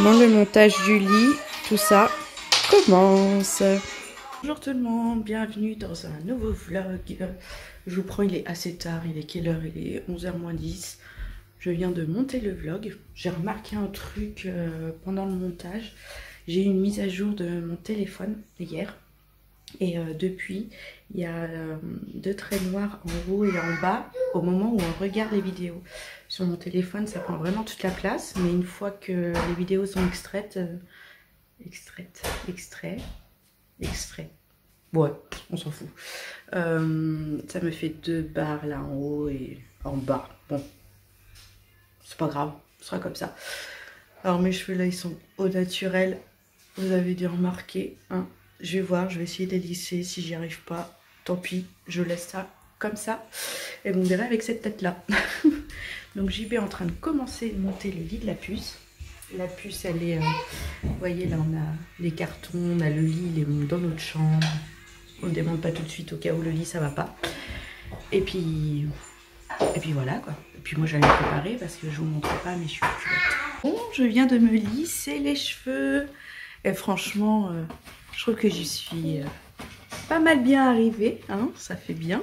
Comment le montage du lit, tout ça commence. Bonjour tout le monde, bienvenue dans un nouveau vlog. Je vous prends, il est assez tard, il est quelle heure? Il est 11h moins 10. Je viens de monter le vlog. J'ai remarqué un truc pendant le montage. J'ai eu une mise à jour de mon téléphone hier. Et depuis, il y a deux traits noirs en haut et en bas au moment où on regarde les vidéos. Sur mon téléphone, ça prend vraiment toute la place. Mais une fois que les vidéos sont extraites... Ouais, on s'en fout. Ça me fait deux barres là en haut et en bas. Bon, c'est pas grave, ce sera comme ça. Alors mes cheveux là, ils sont au naturel. Vous avez dû remarquer, hein. Je vais voir, je vais essayer de les lisser. Si j'y arrive pas, tant pis, je laisse ça comme ça. Et vous me verrez avec cette tête là. Donc JB est en train de commencer de monter le lit de la puce. La puce, elle est... vous voyez, là, on a les cartons, on a le lit, il est dans notre chambre. On ne démonte pas tout de suite au cas où le lit, ça va pas. Et puis voilà, quoi. Et puis moi, j'allais me préparer parce que je vous montre pas mes cheveux. Bon, je viens de me lisser les cheveux. Et franchement, je trouve que j'y suis pas mal bien arrivée. Hein, ça fait bien.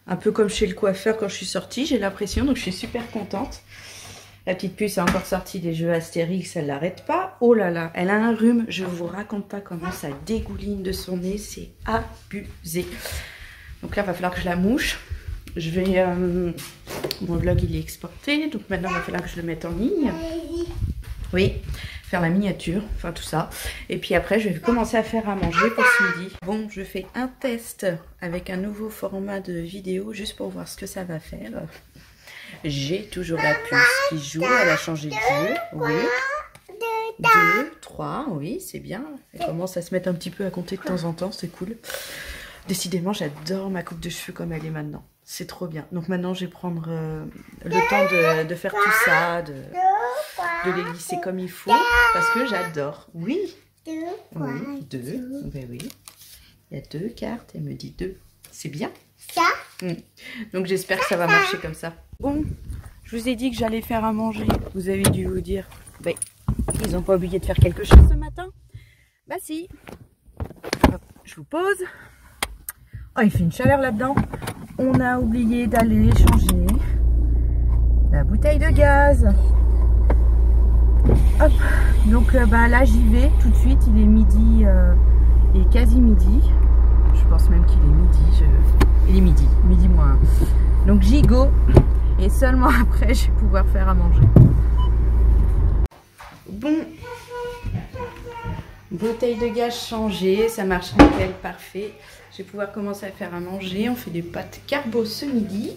Un peu comme chez le coiffeur quand je suis sortie, j'ai l'impression. Donc, je suis super contente. La petite puce est encore sortie des jeux Astérix, elle l'arrête pas. Oh là là, elle a un rhume, je vous raconte pas comment ça dégouline de son nez, c'est abusé. Donc là, il va falloir que je la mouche. Je vais... mon vlog, il est exporté, donc maintenant, il va falloir que je le mette en ligne. Oui, faire la miniature, enfin tout ça. Et puis après, je vais commencer à faire à manger pour ce midi. Bon, je fais un test avec un nouveau format de vidéo, juste pour voir ce que ça va faire. J'ai toujours la puce qui joue, elle a changé de jeu, oui. 2, 3, oui, c'est bien. Elle commence à se mettre un petit peu à compter de temps en temps, c'est cool. Décidément, j'adore ma coupe de cheveux comme elle est maintenant. C'est trop bien. Donc maintenant, je vais prendre le temps de faire tout ça, de les lisser comme il faut, parce que j'adore. Oui. Oui, 2. Ben oui. Il y a 2 cartes, elle me dit 2. C'est bien. Donc j'espère que ça va marcher comme ça. Bon, je vous ai dit que j'allais faire à manger. Vous avez dû vous dire, ben, ils n'ont pas oublié de faire quelque chose ce matin. Bah si. Hop, je vous pose. Oh, il fait une chaleur là-dedans. On a oublié d'aller changer la bouteille de gaz. Hop, donc bah, là j'y vais tout de suite. Il est midi et quasi midi. Je pense même qu'il est midi. Il est midi moins 1. Donc j'y go. Et seulement après, je vais pouvoir faire à manger. Bon. Bouteille de gaz changée. Ça marche nickel, parfait. Je vais pouvoir commencer à faire à manger. On fait des pâtes carbo ce midi.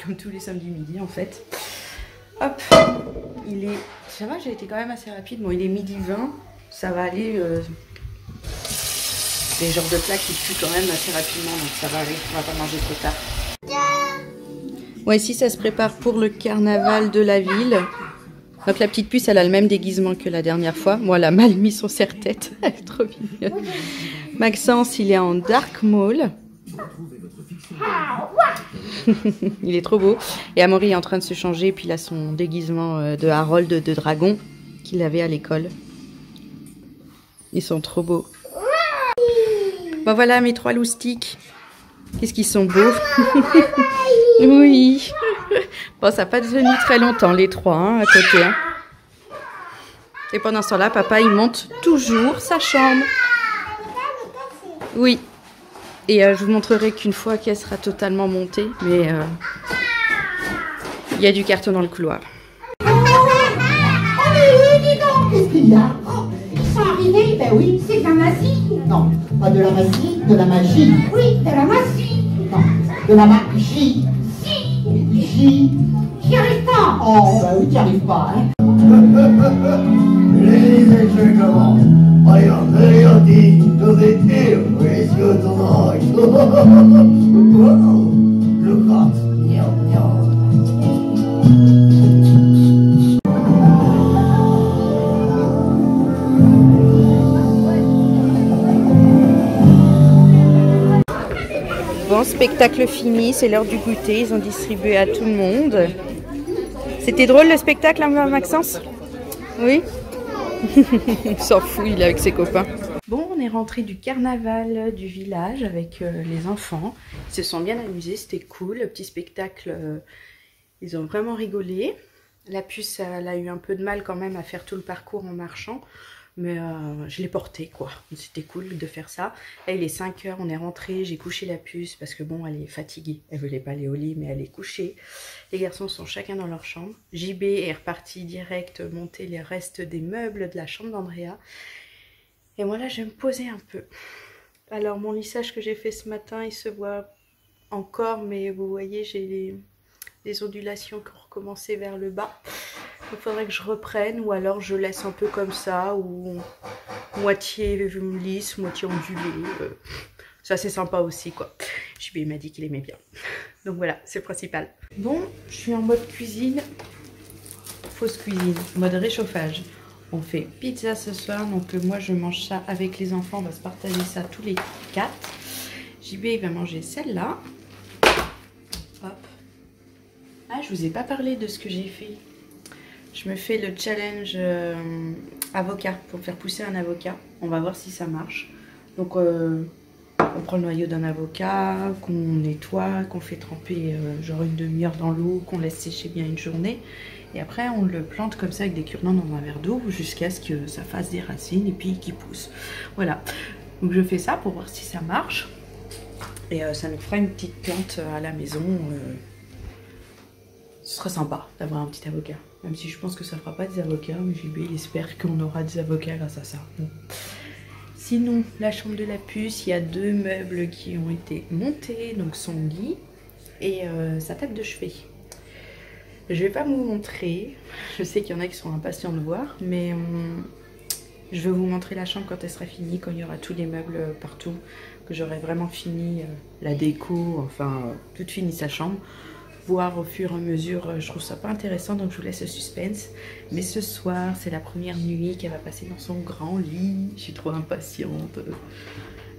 Comme tous les samedis midi, en fait. Hop. Il est... Ça va, j'ai été quand même assez rapide. Bon, il est midi 20. Ça va aller... des genres de plats qui cuit quand même assez rapidement, donc ça va aller, on va pas manger trop tard. Ouais, ici ça se prépare pour le carnaval de la ville. Donc la petite puce, elle a le même déguisement que la dernière fois. Moi, elle a mal mis son serre-tête, elle est trop mignonne. Maxence, il est en Dark Maul. Il est trop beau. Et Amaury est en train de se changer, puis il a son déguisement de Harold de dragon qu'il avait à l'école. Ils sont trop beaux. Bon voilà mes 3 loustiques. Qu'est-ce qu'ils sont beaux. Oui. Bon, ça n'a pas tenu très longtemps les 3 hein, à côté. Hein. Et pendant ce temps-là, papa il monte toujours sa chambre. Oui. Et je vous montrerai qu'une fois qu'elle sera totalement montée. Mais il y a du carton dans le couloir. Qu'est-ce qu'il y a? Ils sont arrivés, ben oui, c'est de la magie. Non, pas de la magie, de la magie. Oui, de la magie. Non, de la magie. Si. J'y arrive pas. Oh, bah oui, t'y arrives pas, hein. Ladies and gentlemen, I am very happy to be here with you tonight. Wow, look at Nyan. Bon, spectacle fini, c'est l'heure du goûter, ils ont distribué à tout le monde. C'était drôle le spectacle, hein, Maxence? Oui. Il s'en fout, il est avec ses copains. Bon, on est rentré du carnaval du village avec les enfants. Ils se sont bien amusés, c'était cool. Le petit spectacle, ils ont vraiment rigolé. La puce, elle a eu un peu de mal quand même à faire tout le parcours en marchant. Mais je l'ai portée, quoi. C'était cool de faire ça. Là, il est 5 h, on est rentré. J'ai couché la puce parce que bon, elle est fatiguée. Elle voulait pas aller au lit, mais elle est couchée. Les garçons sont chacun dans leur chambre. JB est reparti direct monter les restes des meubles de la chambre d'Andrea. Et moi, là, je vais me poser un peu. Alors, mon lissage que j'ai fait ce matin, il se voit encore. Mais vous voyez, j'ai les ondulations qui ont recommencé vers le bas. Il faudrait que je reprenne ou alors je laisse un peu comme ça ou moitié lisse, moitié ondulée. Ça c'est sympa aussi quoi. JB m'a dit qu'il aimait bien. Donc voilà, c'est le principal. Bon, je suis en mode cuisine, fausse cuisine, mode réchauffage. On fait pizza ce soir, donc moi je mange ça avec les enfants, on va se partager ça tous les 4. JB il va manger celle-là. Hop. Ah, je vous ai pas parlé de ce que j'ai fait. Je me fais le challenge avocat pour faire pousser un avocat. On va voir si ça marche. Donc on prend le noyau d'un avocat, qu'on nettoie, qu'on fait tremper genre une demi-heure dans l'eau, qu'on laisse sécher bien une journée. Et après on le plante comme ça avec des cure-dents dans un verre d'eau jusqu'à ce que ça fasse des racines et puis qu'il pousse. Voilà. Donc je fais ça pour voir si ça marche. Et ça nous fera une petite plante à la maison. Ce serait sympa d'avoir un petit avocat. Même si je pense que ça ne fera pas des avocats, mais JB il espère qu'on aura des avocats grâce à ça. Bon. Sinon, la chambre de la puce, il y a 2 meubles qui ont été montés, donc son lit et sa table de chevet. Je vais pas vous montrer, je sais qu'il y en a qui sont impatients de voir, mais je vais vous montrer la chambre quand elle sera finie, quand il y aura tous les meubles partout, que j'aurai vraiment fini la déco, enfin toute finie sa chambre. Voir au fur et à mesure, je trouve ça pas intéressant, donc je vous laisse le suspense. Mais ce soir, c'est la première nuit qu'elle va passer dans son grand lit. Je suis trop impatiente.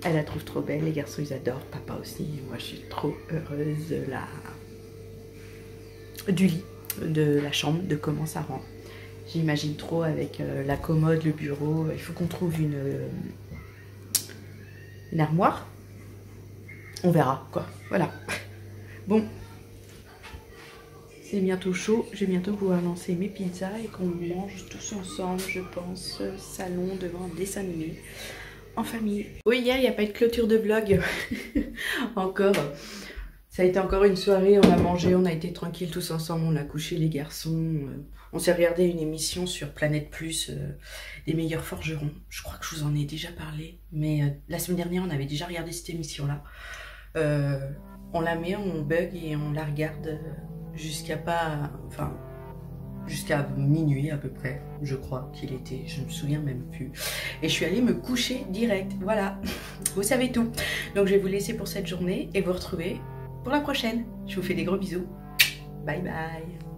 Elle la trouve trop belle, les garçons ils adorent, papa aussi. Moi je suis trop heureuse du lit, de la chambre, de comment ça rend. J'imagine trop avec la commode, le bureau. Il faut qu'on trouve une armoire. On verra quoi, voilà. Bon. C'est bientôt chaud, je vais bientôt pouvoir lancer mes pizzas et qu'on mange tous ensemble, je pense, salon devant un dessin animé, en famille. Oui, hier, il n'y a pas eu de clôture de vlog, encore. Ça a été encore une soirée, on a mangé, on a été tranquille tous ensemble, on a couché les garçons. On s'est regardé une émission sur Planète Plus, des meilleurs forgerons. Je crois que je vous en ai déjà parlé, mais la semaine dernière, on avait déjà regardé cette émission-là. On la met, on bug et on la regarde... jusqu'à minuit à peu près, je crois qu'il était, je ne me souviens même plus. Et je suis allée me coucher direct, voilà, vous savez tout. Donc je vais vous laisser pour cette journée et vous retrouver pour la prochaine. Je vous fais des gros bisous, bye bye.